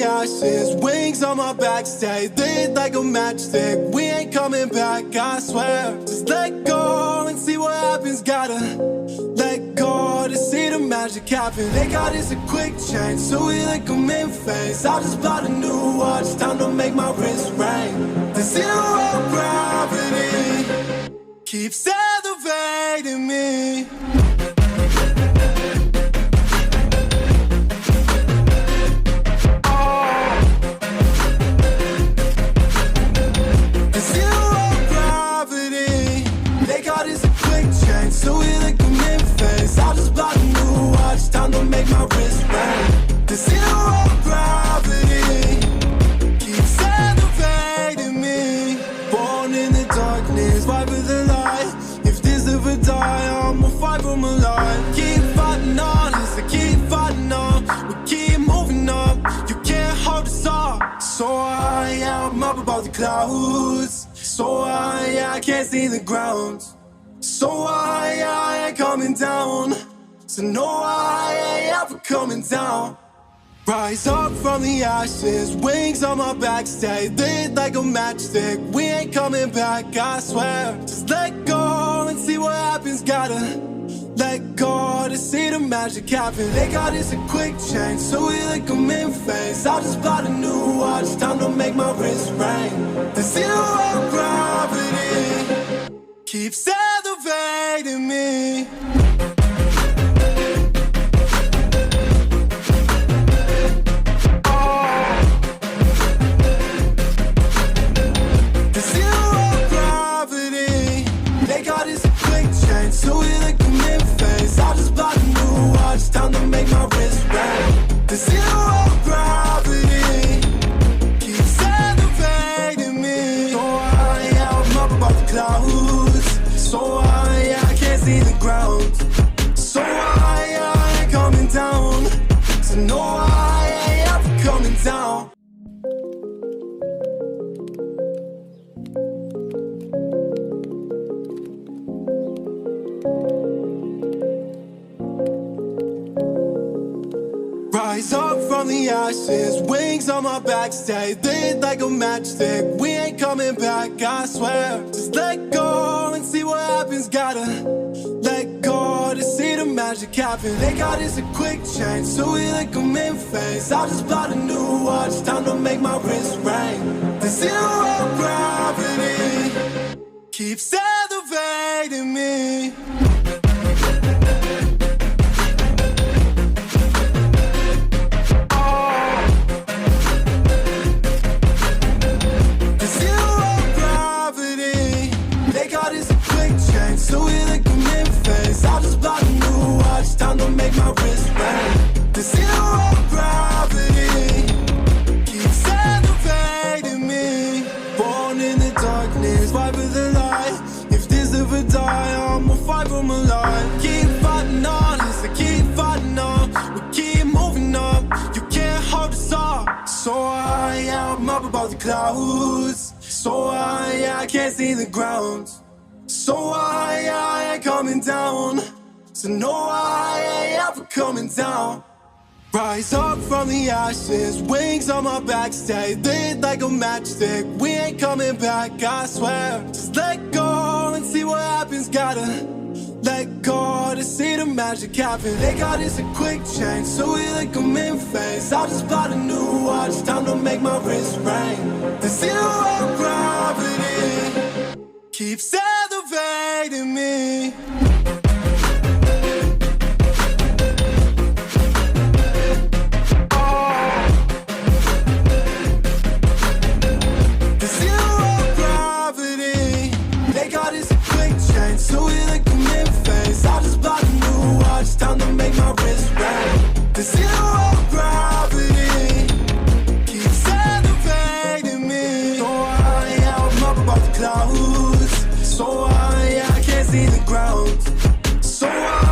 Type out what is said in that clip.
ashes, wings on my back, stay lit like a matchstick. We ain't coming back, I swear. Just let go and see what happens. Gotta let go to see the magic happen. They got us a quick change, so we like them in phase. I just bought a new watch, time to make my wrist ring. The zero gravity keeps elevating me. So we like them in phase. I just bought a new watch, time to make my wrist ring. The zero gravity keeps elevating me. Born in the darkness, fight for the light. If this ever die, I'ma fight for my life. Keep fighting on, yes, I keep fighting on. We keep moving up, you can't hold us up. So I'm up above the clouds. So I can't see the ground. So I ain't coming down. So no, I ain't ever coming down. Rise up from the ashes, wings on my back, stay lit like a matchstick. We ain't coming back, I swear. Just let go and see what happens. Gotta let go to see the magic happen. They got us a quick change, so we like them in phase. I just bought a new watch, time to make my wrist ring. The zero gravity keeps elevating me. The zero gravity, they got us a quick change, so we like them in phase. I just bought a new watch, time to make my wrist ring. The zero gravity keeps elevating me. So I'm up above the clouds. So I can't see the ground. So I ain't coming down. So no, I ain't ever coming down. Rise up from the ashes, wings on my back, stay lit like a matchstick. We ain't coming back, I swear. Just let go and see what happens. Gotta let go to see the magic happen. They got us a quick change, so we like them in phase. I just bought a new watch, time to make my wrist ring. The zero gravity keeps elevating me. So we like them in phase. I just bought a new watch, time to make my wrist ring. The zero gravity keeps elevating me. Born in the darkness, fight for the light. If this ever die, I'ma fight for my life. Keep fighting on, yes, I keep fighting on. We keep moving up, you can't hold us up. So I'm up above the clouds. So I can't see the ground. So I ain't coming down. So no, I ain't ever coming down. Rise up from the ashes, wings on my back, stay lit like a matchstick. We ain't coming back, I swear. Just let go and see what happens. Gotta let go to see the magic happen. They got us a quick change, so we like them in phase. I just bought a new watch, time to make my wrist ring. The zero gravity keeps elevating me. The zero gravity, they got us a quick change, so we like them in phase. I just bought a new watch, time to make my wrist ring. The zero gravity keeps elevating me. So I'm up above the clouds. So I can't see the ground. So I